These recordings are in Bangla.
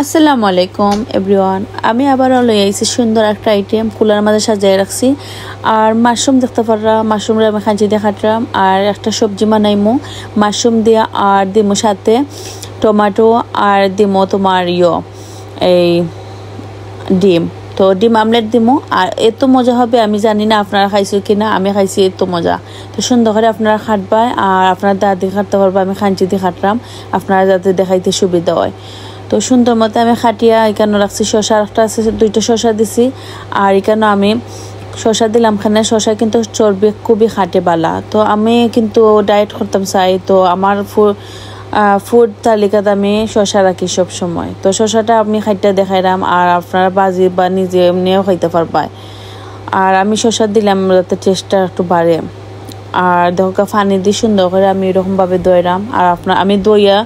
আসসালামু আলাইকুম এভরিওয়ান। আমি আবার লই আইছি সুন্দর একটা আইটেম কুলার মাঝে সাজিয়ে রাখছি। আর মাশরুম দেখতে পাররা, মাশরুমরে আমি খাঁচি দিয়ে খাটলাম। আর একটা সবজি বানাইমু মাশরুম দিয়ে, আর দিমু সাথে টমেটো, আর দিমু তোমার এই ডিম। তো ডিম আমলেট দিমু। আর এত মজা হবে আমি জানি না আপনারা খাইছো কিনা, আমি খাইছি এত মজা। তো সুন্দর করে আপনারা খাটবাই, আর আপনারা দাঁত দিয়ে খাটতে পারবা, আমি খাঁচি দিয়ে খাটলাম আপনারা যাতে দেখাইতে সুবিধা হয়। তো সুন্দর মতো আমি খাটিয়া এখানে রাখছি। শসা একটা আছে, 2টা শসা দিছি। আর এখানে আমি শসা দিলাম, খানে শসা কিন্তু চর্বি খুবই খাটে বালা। তো আমি কিন্তু ডায়েট করতাম চাই, তো আমার ফুড তালিকাতে আমি শসা রাখি সব সময়। তো শসাটা আমি খাইটা দেখাইলাম, আর আপনারা বাজি বা নিজে এমনিও খাইতে পারবা। আর আমি শসা দিলাম যাতে টেস্টটা একটু বাড়ে। আর দেখো পানি দিয়ে সুন্দর করে আমি এরকমভাবে দইলাম। আর আমি দইয়া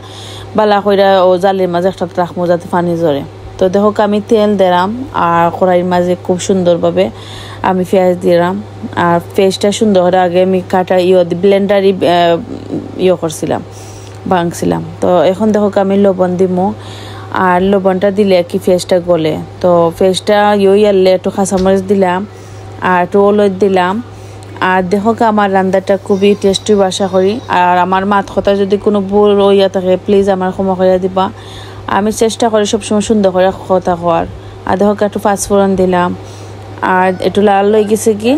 বালা কইরা ও জালের মাঝে একটা রাখবো যাতে পানি ঝরে। তো দেখো আমি তেল দিলাম, আর কড়াইয়ের মাঝে খুব সুন্দরভাবে আমি পেঁয়াজ দিলাম। আর পেঁয়াজটা সুন্দর করে আগে আমি কাটা ব্লেন্ডারই করছিলাম, ভাঙছিলাম। তো এখন দেখো আমি লবণ দিমু। আর লবণটা দিলে কি পেঁয়াজটা গলে। তো পেঁয়াজটা আনলে একটু কাঁচামরিচ দিলাম, আর একটু হলুদ দিলাম। আর দেখো আমার রান্নাটা খুবই টেস্টি আশা করি। আর আমার মাত কথা যদি কোনো ভুল হইয়া থাকে প্লিজ আমার ক্ষমা করে দিবা। আমি চেষ্টা করি সবসময় সুন্দর করে কথা হওয়ার। আর দেখো একটু পাঁচফোড়ন দিলাম, আর একটু লাল হয়ে গেছে কি।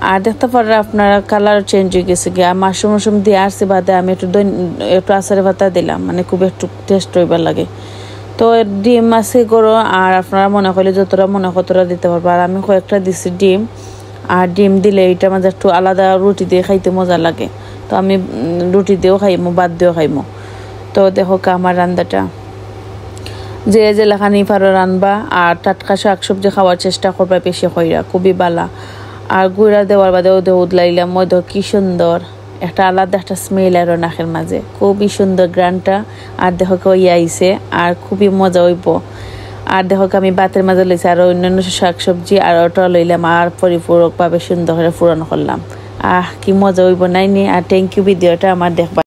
আর দেখতে পারেন আপনারা কালার চেঞ্জ হয়ে গেছে কি। আর মাশরুম দিয়ে আসছে বাদে আমি একটু আচারে পাতা দিলাম, মানে খুব একটু টেস্ট হইবার লাগে। তো ডিম আছে করো, আর আপনারা মনে করলে যতটা মনে কতটা দিতে পারবো। আর আমি কয়েকটা দিছি ডিম। আর ডিম দিলে এটা মাঝে একটু আলাদা রুটি দিয়ে খাইতে মজা লাগে। তো আমি রুটি দিয়েও খাইমো, বাদ দিয়েও খাইমো। তো দেখো আমার রান্নাটা যে লেখানি পারো রানবা। আর টাটকা শাকসবজি খাওয়ার চেষ্টা করবা বেশি কইরা, খুবই বালা। আর গুঁড়া দেওয়ার বাদে ওদের উদলাইলাম, ওই দেখো কি সুন্দর একটা আলাদা একটা স্মেল আর নাকের মাঝে, খুবই সুন্দর গ্রানটা। আর দেখো আইছে, আর খুবই মজা হইব। আর দেখো আমি ভাতের মাঝে লইছি, আর অন্যান্য শাকসবজি আর ওটা লইলাম, আর পরিপূরকভাবে সুন্দর করে পূরণ করলাম। কি মজা হইব নাইনি। আর থ্যাংক ইউ ভিডিওটা আমার দেখবা।